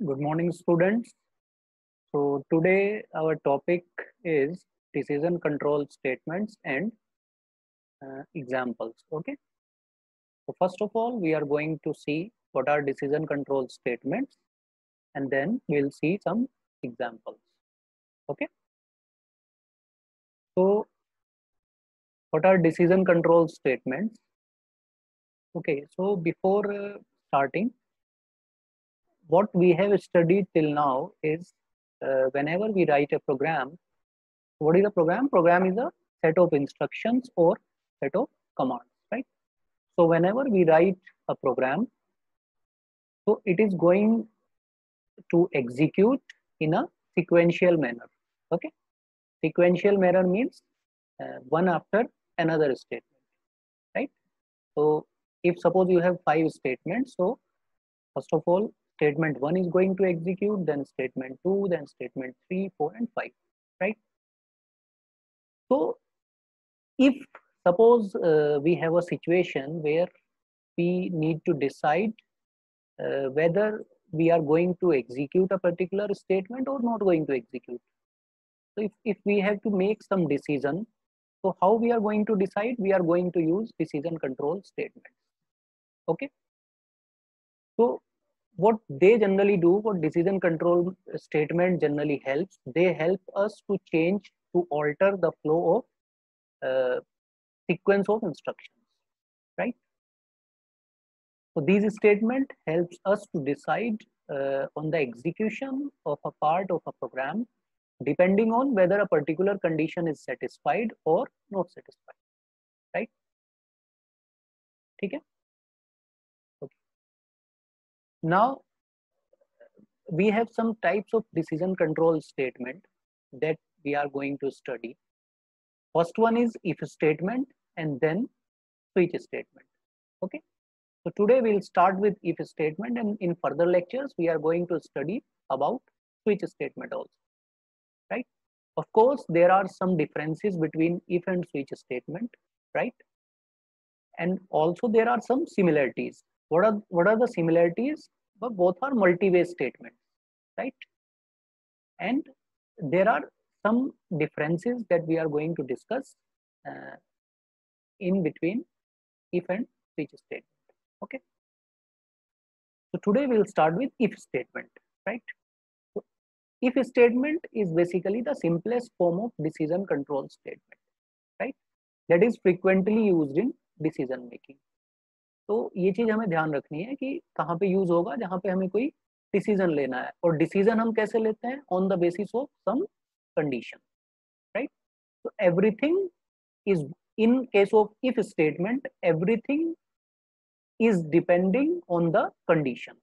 Good morning, students. So today our topic is decision control statements and examples. Okay. So first of all, we are going to see what are decision control statements, and then we'll see some examples. Okay. So what are decision control statements? Okay. So before starting, what we have studied till now is whenever we write a program. What is a program? Program is a set of instructions or set of commands, right? So whenever we write a program, so it is going to execute in a sequential manner. Okay, sequential manner means one after another statement, right? So if suppose you have 5 statements, so first of all, statement 1 is going to execute, then statement 2, then statement 3, 4, and 5, right? So if suppose we have a situation where we need to decide whether we are going to execute a particular statement or not going to execute. So if we have to make some decision, so how we are going to decide? We are going to use decision control statements. Okay. So what they generally do, what decision control statement generally helps, they help us to change, to alter the flow of sequence of instructions, right? So these statement helps us to decide on the execution of a part of a program depending on whether a particular condition is satisfied or not satisfied, right? ठीक है? Okay. Now we have some types of decision control statement that we are going to study. First one is if statement and then switch statement. Okay. So today we'll start with if statement, and in further lectures we are going to study about switch statement also, right? Of course, there are some differences between if and switch statement, right? And also there are some similarities. What are the similarities? But both are multi-way statements, right? And there are some differences that we are going to discuss uh, in between if and switch statement. Okay. So today we'll start with if statement, right? So if statement is basically the simplest form of decision control statement, right? That is frequently used in decision making. तो ये चीज हमें ध्यान रखनी है कि कहाँ पे यूज होगा, जहाँ पे हमें कोई डिसीजन लेना है, और डिसीजन हम कैसे लेते हैं? On the basis of some condition, right? तो everything is, in case of if statement, everything is depending on the condition,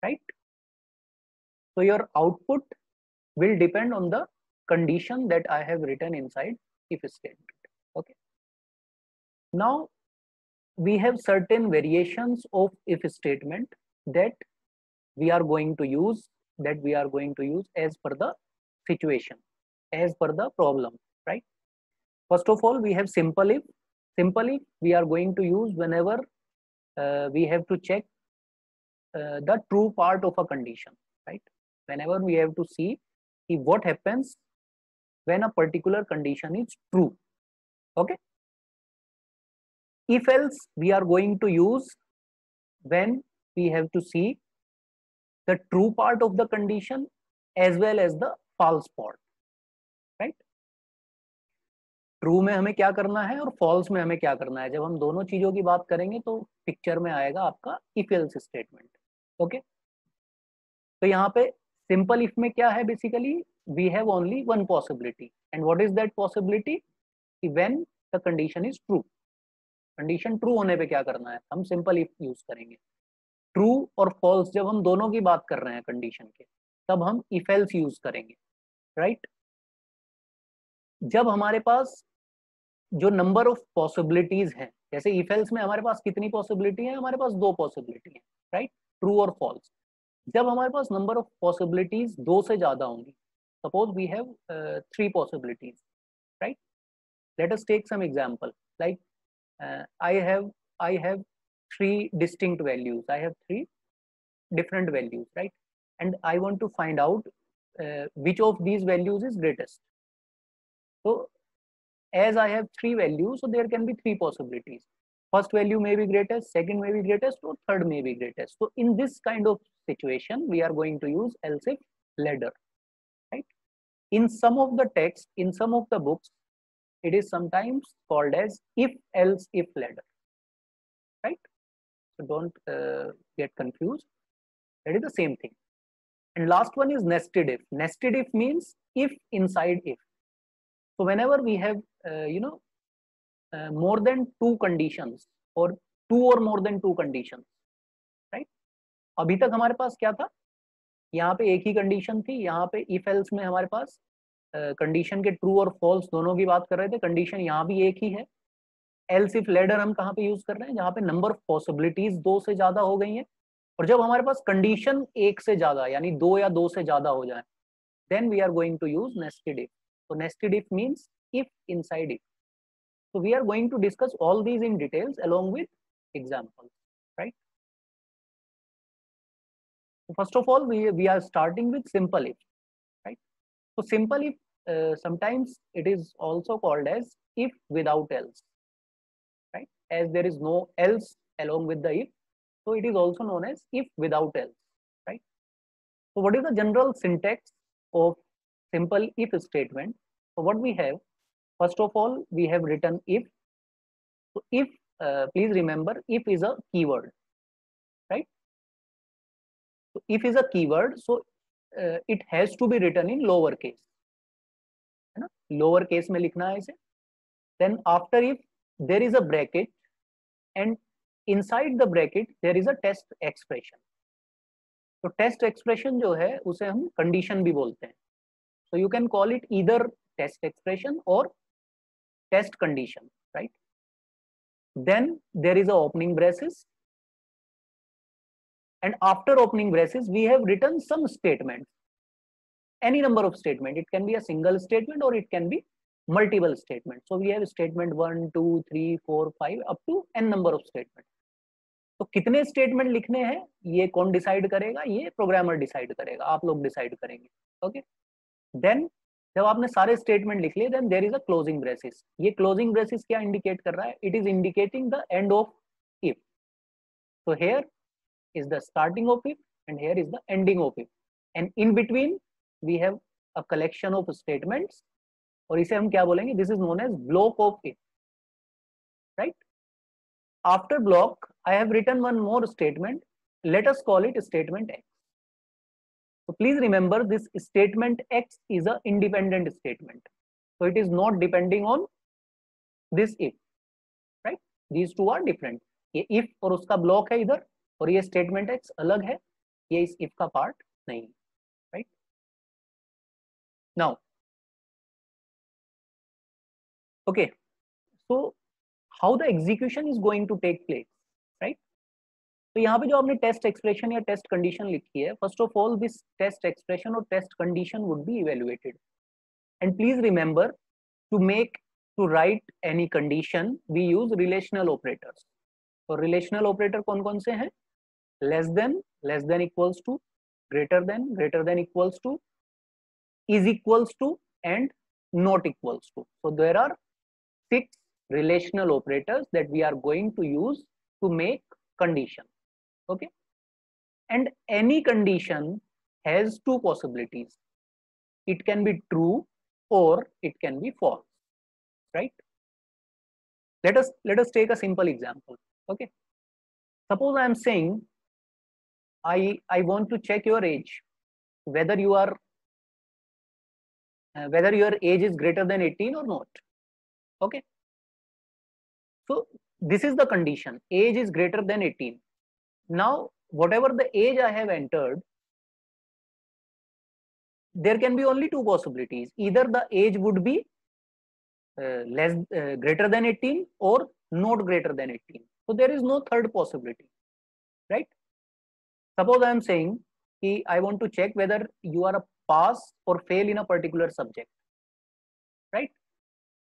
right? So your output will depend on the condition that I have written inside if statement. Okay. Now we have certain variations of if statement that we are going to use, as per the situation, as per the problem, right? First of all, we have simple if. Simple if we are going to use whenever we have to check the true part of a condition, right? Whenever we have to see if what happens when a particular condition is true. Okay. If else we are going to use when we have to see the true part of the condition as well as the false part, right? True में हमें क्या करना है और false में हमें क्या करना है, जब हम दोनों चीजों की बात करेंगे तो पिक्चर में आएगा आपका इफ एल्स स्टेटमेंट. ओके. तो यहाँ पे सिंपल इफ में क्या है? Basically we have only one possibility, and what is that possibility? कि when the condition is true. Condition true होने पे क्या करना है? हम सिंपल इफ यूज करेंगे. ट्रू और फॉल्स जब हम दोनों की बात कर रहे हैं कंडीशन के, तब हम इफ एल्स यूज करेंगे, राइट? जब हमारे पास जो नंबर ऑफ पॉसिबिलिटीज हैं, जैसे इफ एल्स में हमारे पास कितनी पॉसिबिलिटी है? हमारे पास 2 पॉसिबिलिटी है, राइट? ट्रू और फॉल्स. जब हमारे पास नंबर ऑफ पॉसिबिलिटीज 2 से ज्यादा होंगी, suppose we have 3 possibilities, right? Let us take some example like I have 3 distinct values, I have 3 different values, right? and I want to find out which of these values is greatest. So as I have three values, so there can be three possibilities. First value may be greatest, second may be greatest, or third may be greatest. So in this kind of situation, we are going to use else if ladder, right? In some of the text, in some of the books, it is sometimes called as if else if ladder, right? So don't get confused. That is the same thing. And last one is nested if. Nested if means if inside if. So whenever we have more than two conditions or two or more than two conditions, right? अभी तक हमारे पास क्या था, यहाँ पे एक ही condition थी, यहाँ पे इफ एल्स में हमारे पास कंडीशन के ट्रू और फॉल्स दोनों की बात कर रहे थे, कंडीशन यहाँ भी एक ही है. एल्स इफ लेडर हम कहाँ पे यूज कर रहे हैं, जहाँ पे नंबर ऑफ पॉसिबिलिटीज दो से ज्यादा हो गई हैं, और जब हमारे पास कंडीशन एक से ज्यादा यानी दो या दो से ज्यादा हो जाए, then we are going to use nested if. So nested if means if inside if. So we are going to discuss all these in details along with examples, right? So first of all, we are starting with simple if, right? So simple if sometimes it is also called as if without else, right? As there is no else along with the if, so it is also known as if without else, right? So what is the general syntax of simple if statement? So what we have, first of all, we have written if. So if, please remember, if is a keyword, right? So if is a keyword, so it has to be written in lower case, है ना? Lower case में लिखना है इसे. Then after if there is a bracket, and inside the bracket there is a test expression. तो test expression जो है उसे हम condition भी बोलते हैं. So you can call it either test expression or test condition, right? Then there is a opening braces, and after opening braces we have written some statements, any number of statement. It can be a single statement or it can be multiple statements. So we have statement 1, 2, 3, 4, 5 up to n number of statements. तो कितने statement लिखने हैं ये कौन decide करेगा, ये programmer decide करेगा, आप लोग डिसाइड करेंगे. ओके, देन जब आपने सारे स्टेटमेंट लिख लिए, then there is a closing braces. ये क्लोजिंग ब्रेसेस क्या इंडिकेट कर रहा है? It is indicating the end of if. So here is the starting of if and here is the ending of if, and in between we have a collection of statements, और इसे हम क्या बोलेंगे? This is known as block of if, right? After block I have written one more statement. Let us call it statement X. So please remember, this statement X is a independent statement, so it is not depending on this if, right? These two are different. ये if और उसका block है इधर, और ये statement x अलग है, ये इस इफ का पार्ट नहीं, right? Now okay, so how the execution is going to take place, right? तो यहाँ पे जो आपने टेस्ट एक्सप्रेशन या टेस्ट कंडीशन लिखी है, first of all this test expression और test condition would be evaluated, and please remember to write any condition we use relational operators. तो रिलेशनल ऑपरेटर कौन कौन से हैं? less than equals to, greater than equals to, is equals to, and not equals to. So there are 6 relational operators that we are going to use to make condition. Okay, and any condition has two possibilities. It can be true or it can be false, right? Let us take a simple example. Okay, suppose I am saying I want to check your age, whether your age is greater than 18 or not. Okay, so this is the condition, age is greater than 18. Now whatever the age I have entered, there can be only two possibilities. Either the age would be greater than 18 or not greater than 18. So there is no third possibility, right? Suppose I am saying I want to check whether you are a pass or fail in a particular subject, right?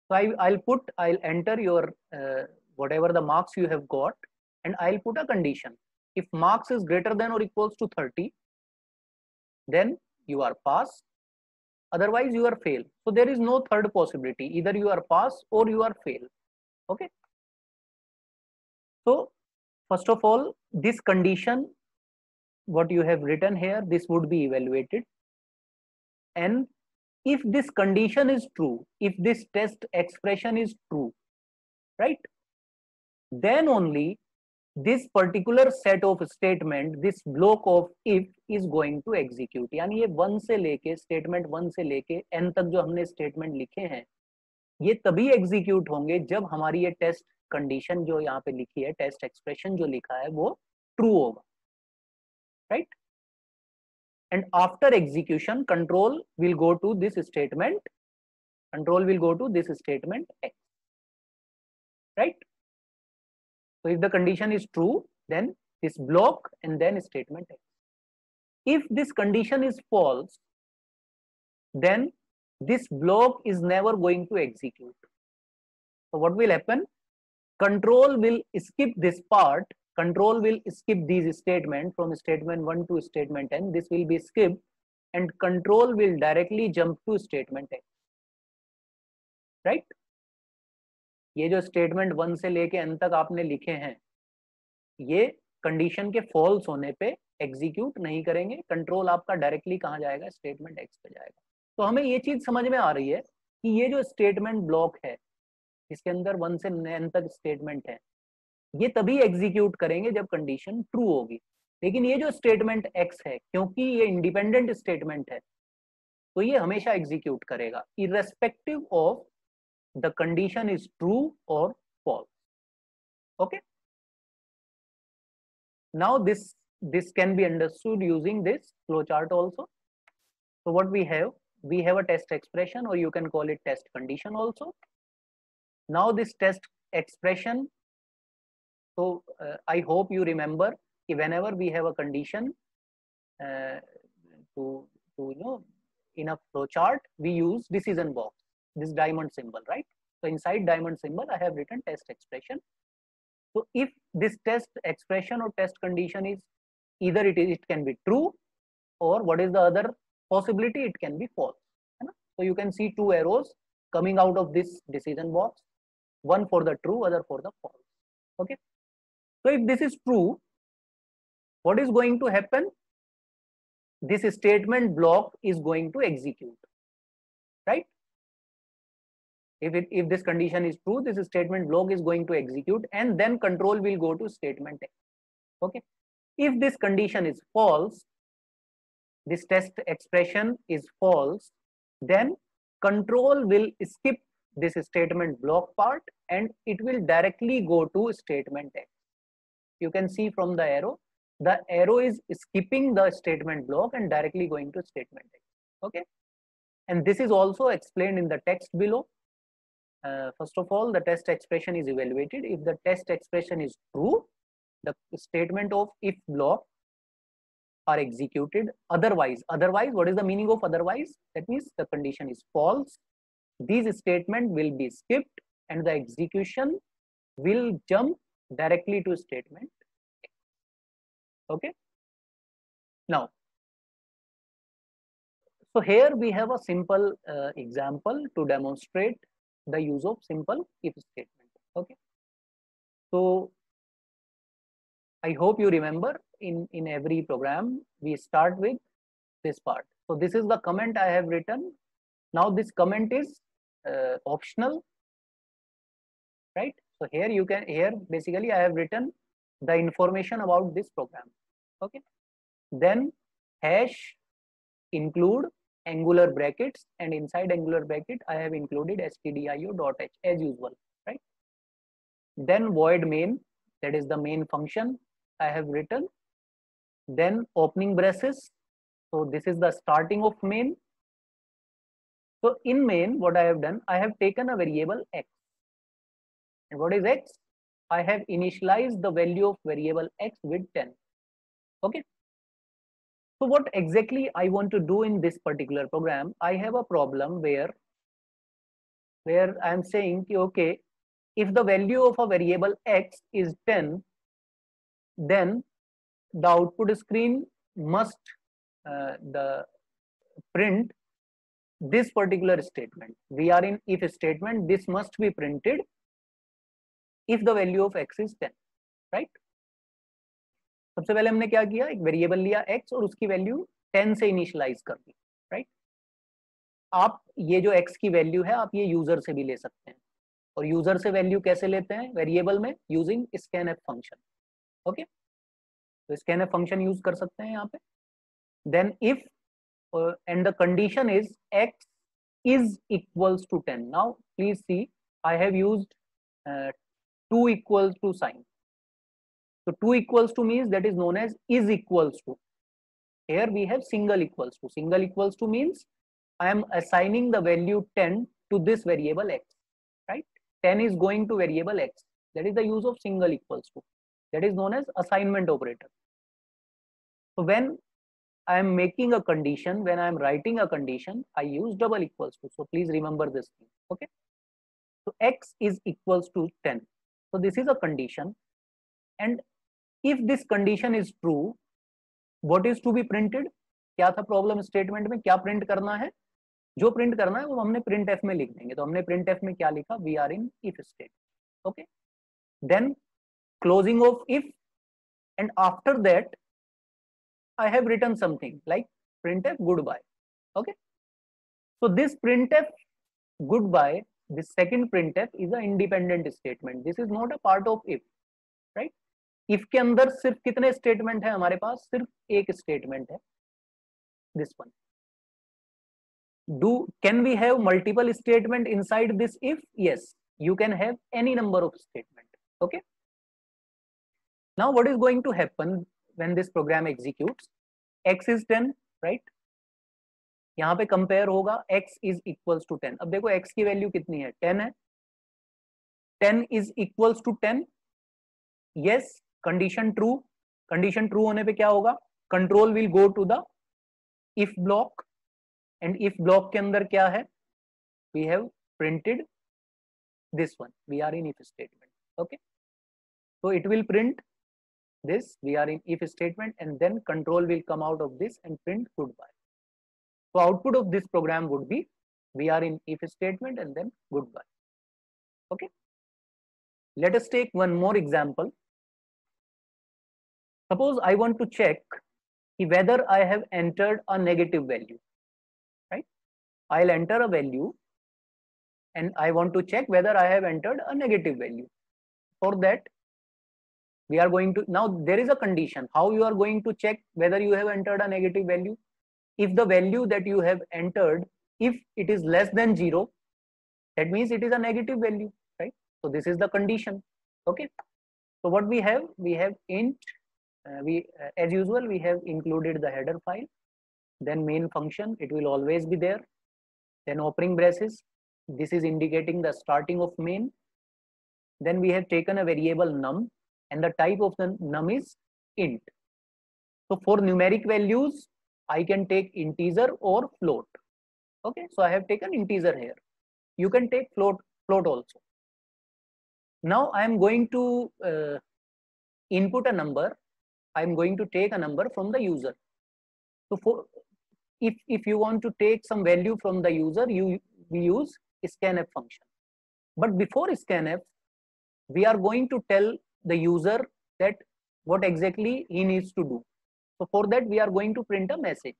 So I'll enter your whatever the marks you have got, and I'll put a condition. If marks is greater than or equals to 30, then you are pass, otherwise you are fail. So there is no third possibility, either you are pass or you are fail. Okay, so first of all, this condition what you have written here, this would be evaluated, and if this condition is true, if this test expression is true, right, then only this particular set of statement, this block of if is going to execute. यानी ये 1 से लेके statement 1 से लेके n तक जो हमने statement लिखे हैं, ये तभी एग्जीक्यूट होंगे जब हमारी ये टेस्ट कंडीशन जो यहाँ पे लिखी है, टेस्ट एक्सप्रेशन जो लिखा है वो ट्रू होगा, right. And after execution, control will go to this statement. Control will go to this statement X, right? So if the condition is true, then this block and then statement X. If this condition is false, then this block is never going to execute. So what will happen? Control will skip this part. Control will skip these statements from statement 1 to statement n. This will be skipped and control will directly jump to statement X, right? ये जो statement 1 से लेके n तक आपने लिखे हैं, ये condition के फॉल्स होने पे एग्जीक्यूट नहीं करेंगे. कंट्रोल आपका डायरेक्टली कहाँ जाएगा? स्टेटमेंट एक्स पे जाएगा. तो हमें ये चीज समझ में आ रही है कि ये जो स्टेटमेंट ब्लॉक है, इसके अंदर 1 से n तक स्टेटमेंट है, ये तभी एग्जीक्यूट करेंगे जब कंडीशन ट्रू होगी. लेकिन ये जो स्टेटमेंट एक्स है, क्योंकि ये इंडिपेंडेंट स्टेटमेंट है, तो ये हमेशा एग्जीक्यूट करेगा irrespective of the condition is true और false. Okay, now this can be understood using this flow chart also. So what we have a test expression, or you can call it test condition also. Now this test expression, so I hope you remember whenever we have a condition to in a flow chart, we use decision box, this diamond symbol, right? So inside diamond symbol I have written test expression. So if this test expression or test condition is either it can be true, or what is the other possibility, it can be false. So you can see two arrows coming out of this decision box, one for the true, other for the false. Okay, so if this is true, what is going to happen? This statement block is going to execute, right? If this condition is true, this statement block is going to execute, and then control will go to statement X. Okay, if this condition is false, this test expression is false, then control will skip this statement block part and it will directly go to statement X. You can see from the arrow is skipping the statement block and directly going to statement X. Okay, and this is also explained in the text below. First of all, the test expression is evaluated. If the test expression is true, the statement of if block are executed. Otherwise, what is the meaning of otherwise? That means the condition is false. These statement will be skipped and the execution will jump directly to statement X. Okay. Now, so here we have a simple example to demonstrate the use of simple if statement. Okay, so I hope you remember in every program we start with this part. So this is the comment I have written. Now this comment is optional, right? So here basically I have written the information about this program. Okay, then hash include angular brackets, and inside angular bracket I have included stdio.h as usual, right? Then void main, that is the main function I have written. Then opening braces, so this is the starting of main. So in main, what I have done, I have taken a variable x, and what is x? I have initialized the value of variable x with 10. Okay, so what exactly I want to do in this particular program? I have a problem where I am saying, okay, if the value of a variable x is 10, then the output screen must the print this particular statement. We are in if statement, this must be printed if the value of x is 10, right? सबसे पहले हमने क्या किया, एक variable लिया x और उसकी value 10 से इनिशियलाइज कर दी, राइट? आप ये जो x की वैल्यू है आप ये यूजर से भी ले सकते हैं, और यूजर से वैल्यू कैसे लेते हैं वेरिएबल में, यूजिंग scanf फंक्शन, ओके? तो scanf फंक्शन यूज कर सकते हैं यहाँ पे. Then if and the condition is x is equals to 10. Now please see, I have used 2 equals to sign. So 2 equals to means that is known as is equals to. Here we have single equals to. Single equals to means I am assigning the value 10 to this variable x, right? 10 is going to variable x. That is the use of single equals to. That is known as assignment operator. So when I am making a condition, when I am writing a condition, I use double equals to. So please remember this thing, okay? So x is equals to 10. So this is a condition, and if this condition is true, what is to be printed? क्या था problem statement में, क्या print करना है? जो print करना है वो हमने printf में लिख देंगे. तो हमने printf में क्या लिखा, we are in if state, okay? Then closing of if, and after that I have written something like printf goodbye, okay? So this printf goodbye, this second printf is an independent statement. This is not a part of if, right? if के अंदर सिर्फ कितने statement है हमारे पास, सिर्फ एक statement है, this one. Can we have multiple statement inside this if? Yes, you can have any number of statement, okay? Now what is going to happen when this program executes? X is 10, right? यहाँ पे compare होगा x is equals to 10. अब देखो x की value कितनी है, 10 है. 10 is equals to 10. yes, condition true. Condition true होने पे क्या होगा, control will go to the if block, and if block के अंदर क्या है, we have printed this one, we are in if statement, okay? so it will print this, we are in if statement, and then control will come out of this and print goodbye. So output of this program would be, we are in if statement and then goodbye, okay? Let us take one more example. Suppose I want to check whether I have entered a negative value, right? I'll enter a value and I want to check whether I have entered a negative value. For that, we are going to, now there is a condition, how you are going to check whether you have entered a negative value. If the value that you have entered, if it is less than 0, that means it is a negative value, right? So this is the condition, okay? So what we have int, as usual we have included the header file, then main function, it will always be there, then opening braces, this is indicating the starting of main. Then we have taken a variable num, and the type of the num is int. So for numeric values I can take integer or float, okay? So I have taken integer here, you can take float also. Now I am going to input a number, I am going to take a number from the user. So for if you want to take some value from the user, we use scanf function. But before scanf, we are going to tell the user that what exactly he needs to do. So for that we are going to print a message.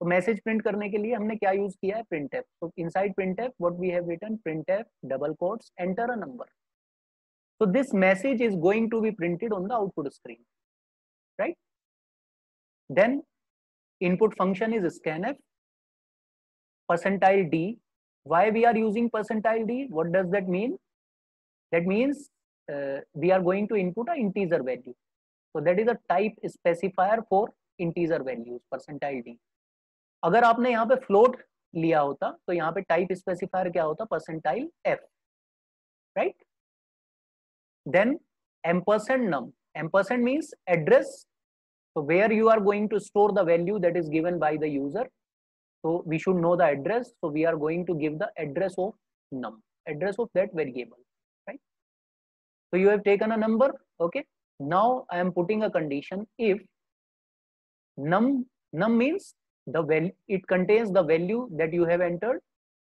तो message print करने के लिए हमने क्या use किया है, printf. So inside printf what we have written, printf double quotes enter a number. So this message is going to be printed on the output screen, right? Then input function is scanf %d. Why we are using %d? What does that mean? That means we are going to input a integer value. So that is a type specifier for integer values, %d. अगर आपने यहाँ पे float लिया होता तो यहाँ पे type specifier क्या होता, %f, right? Then ampersand num. Ampersand means address. So where you are going to store the value that is given by the user. So we should know the address. So we are going to give the address of num, address of that variable, right? So you have taken a number, okay? Now I am putting a condition, if num Num means the value, it contains the value that you have entered.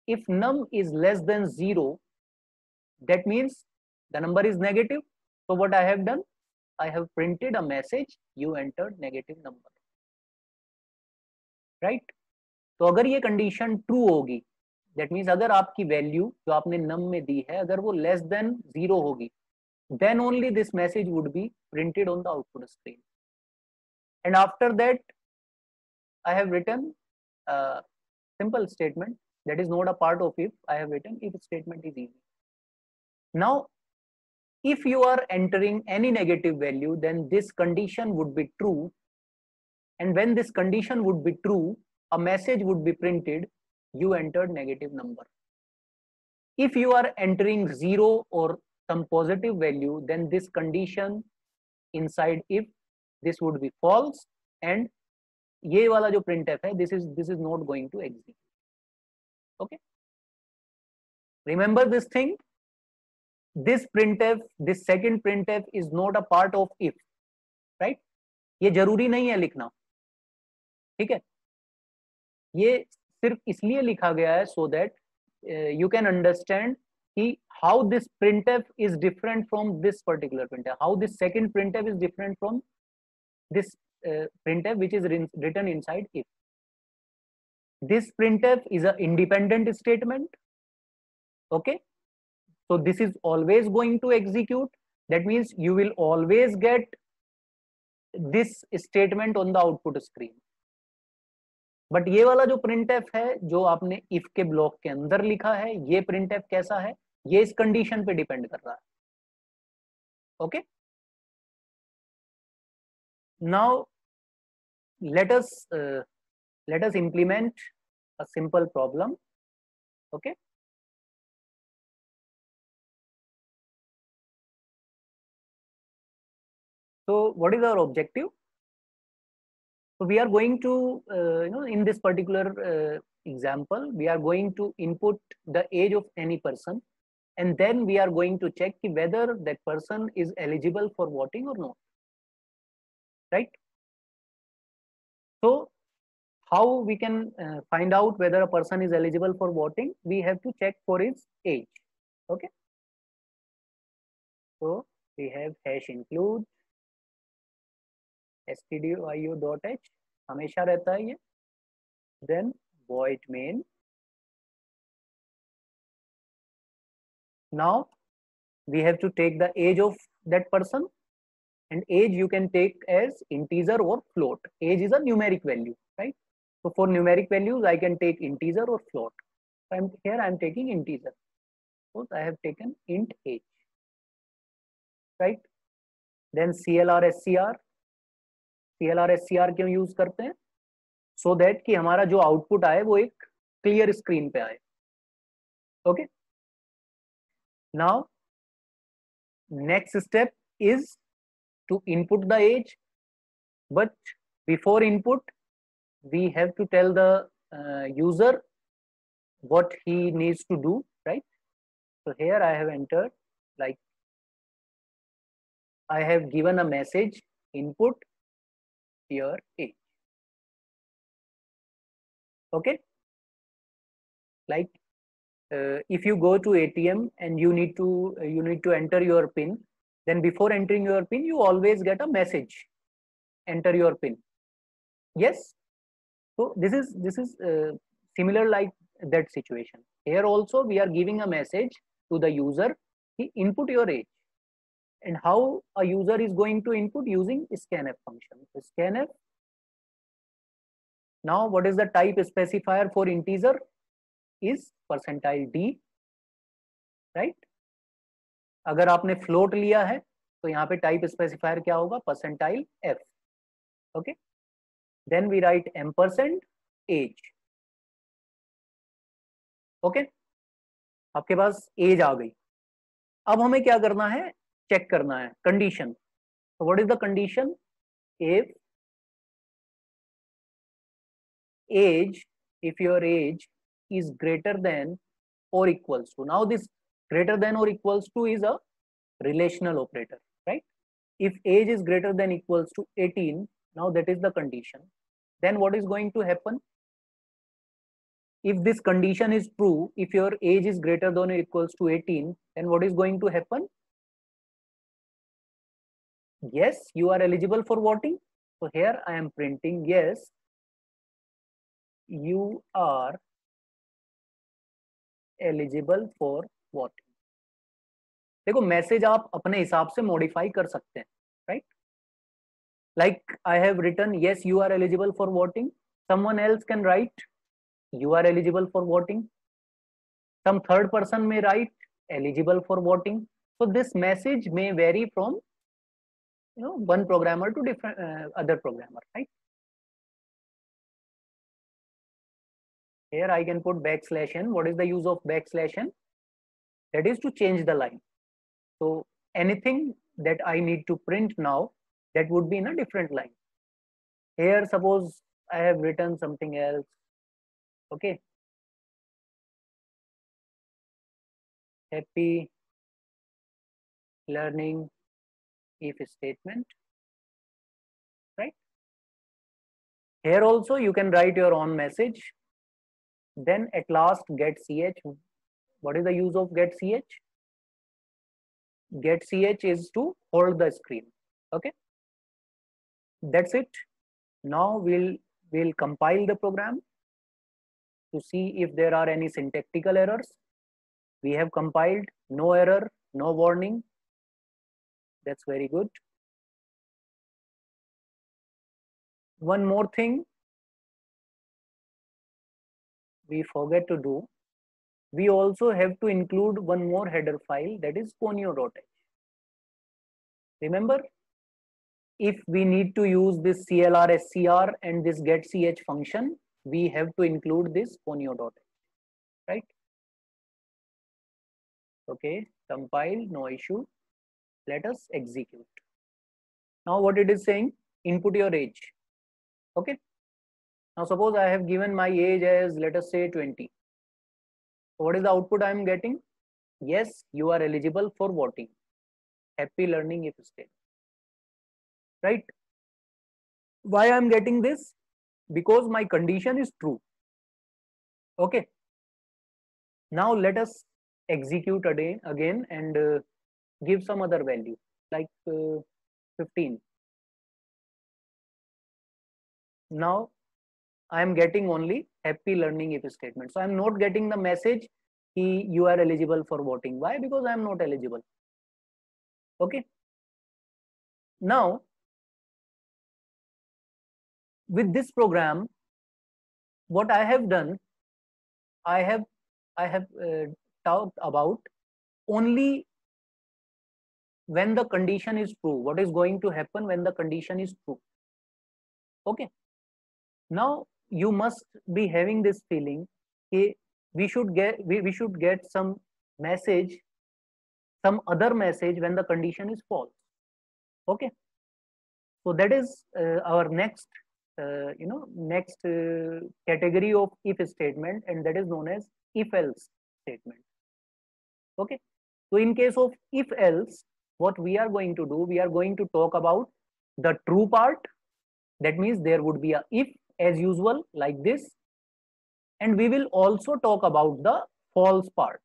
If num is less than 0, that means the number is negative. So what I have done, I have printed a message, you entered negative number, right? तो अगर ये condition true होगी, that means अगर आपकी value जो आपने नम में दी है अगर वो लेस देन 0 होगी, then only this message would be printed on the output screen. And after that, I have written a simple statement that is not a part of if. I have written if statement is easy. Now, if you are entering any negative value, then this condition would be true. And when this condition would be true, a message would be printed, you entered negative number. If you are entering 0 or some positive value, then this condition inside if, this would be false, and ये वाला जो printf है, this is not going to execute. Okay, remember this thing, this printf, this second printf is not a part of if, right? ये जरूरी नहीं है लिखना, ठीक है? ये सिर्फ इसलिए लिखा गया है so that you can understand how this printf is different from this particular printf, how this second printf is different from this printf which is written inside if. This printf is an independent statement, okay? So this is always going to execute. That means you will always get this statement on the output screen. But ये वाला जो printf है जो आपने if के block के अंदर लिखा है, ये printf कैसा है, ये इस कंडीशन पे डिपेंड कर रहा है. Okay, now let us implement a simple problem. Okay, so what is our objective? So we are going to in this particular example we are going to input the age of any person, and then we are going to check whether that person is eligible for voting or not, right? So how we can find out whether a person is eligible for voting? We have to check for his age. Okay, so we have hash include stdio.h, हमेशा रहता है ये, then void main. Now we have to take the age of that person, and age you can take as integer or float. Age is a numeric value, right? So for numeric values I can take integer or float. So here I am taking integer. So I have taken int age, right? Then CLR SCR. CLR SCR क्यों use करते हैं? So that कि हमारा जो output आए वो एक clear screen पे आए. Okay, now next step is to input the age, but before input we have to tell the user what he needs to do, right? So here I have entered, like I have given a message input your age. Okay, like if you go to ATM and you need to enter your PIN, then before entering your PIN you always get a message, enter your PIN. Yes, so this is similar like that situation. Here also we are giving a message to the user, input your age. And how a user is going to input? Using scanf function. So scanf. Now what is the type specifier for integer? Is %d, right? अगर आपने float लिया है तो यहाँ पे type specifier क्या होगा? %f. Okay, then we write ampersand age. Okay, आपके पास age आ गई. अब हमें क्या करना है? चेक करना है condition. So what is the condition? If your age is greater than or equals to, now this greater than or equals to is a relational operator, right? If age is greater than equals to 18, now that is the condition. then what is going to happen? If this condition is true, if your age is greater than or equals to 18, then what is going to happen? Yes, you are eligible for voting. So here I am printing, yes, you are eligible for voting. देखो message आप अपने हिसाब से modify कर सकते हैं, right? Like I have written, yes, you are eligible for voting. Someone else can write, you are eligible for voting. Some third person may write, eligible for voting. So this message may vary from one programmer to different other programmer, right? Here I can put \n. What is the use of \n? That is to change the line. So anything that I need to print now, that would be in a different line. Here suppose I have written something else. Okay. Happy learning if statement, right? Here also you can write your own message. Then at last get ch. What is the use of get ch? Get ch is to hold the screen. Okay, that's it. Now we'll compile the program to see if there are any syntactical errors. We have compiled, no error, no warning. That's very good. One more thing we forget to do. We also have to include one more header file, that is conio.h. Remember, if we need to use this clr scr and this getch function, we have to include this conio.h, right? Okay, compile, no issue. Let us execute. Now what it is saying, input your age. Okay, now suppose I have given my age as, let us say 20. So what is the output I am getting? Yes, you are eligible for voting. Happy learning if state, right? Why I am getting this? Because my condition is true. Okay, now let us execute again and give some other value like 15. Now I am getting only happy learning if statement. So I am not getting the message you are eligible for voting. Why? Because I am not eligible. Okay. Now with this program, what I have done, I have talked about only when the condition is true. What is going to happen when the condition is true? Okay. Now you must be having this feeling, okay, we should get some message, some other message when the condition is false. Okay, so that is our next category of if statement, and that is known as if else statement. Okay, so in case of if else, what we are going to do, we are going to talk about the true part. That means there would be a if as usual like this, and we will also talk about the false part.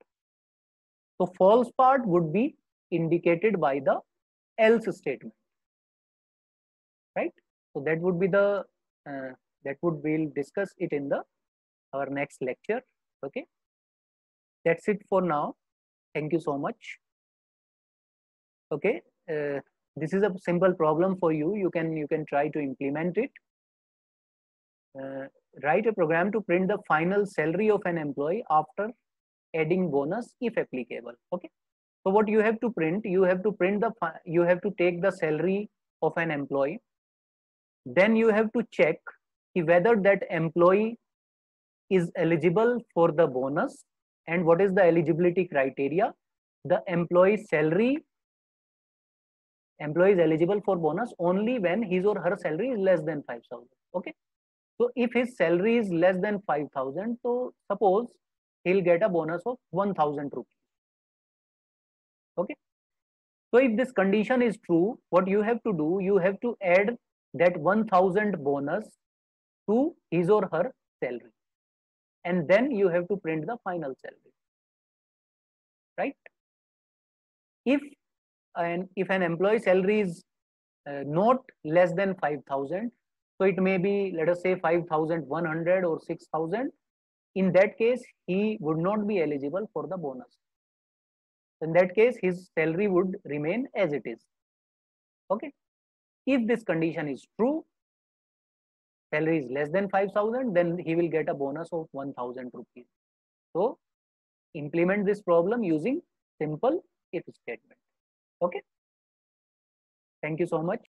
So false part would be indicated by the else statement, right? So that would be the we'll discuss it in the our next lecture. Okay, that's it for now. Thank you so much. Okay, this is a simple problem for you. You can try to implement it. Write a program to print the final salary of an employee after adding bonus if applicable. Okay, so what you have to print, you have to take the salary of an employee, then you have to check whether that employee is eligible for the bonus, and what is the eligibility criteria. The employee is eligible for bonus only when his or her salary is less than 5,000. Okay, so if his salary is less than 5,000, so suppose he'll get a bonus of 1,000 rupees. Okay, so if this condition is true, what you have to do, you have to add that 1,000 bonus to his or her salary, and then you have to print the final salary, right? If an employee salary is not less than 5,000, so it may be, let us say, 5,100 or 6,000. In that case, he would not be eligible for the bonus. In that case, his salary would remain as it is. Okay. If this condition is true, salary is less than 5,000, then he will get a bonus of 1,000 rupees. So implement this problem using simple if statement. Okay. Thank you so much.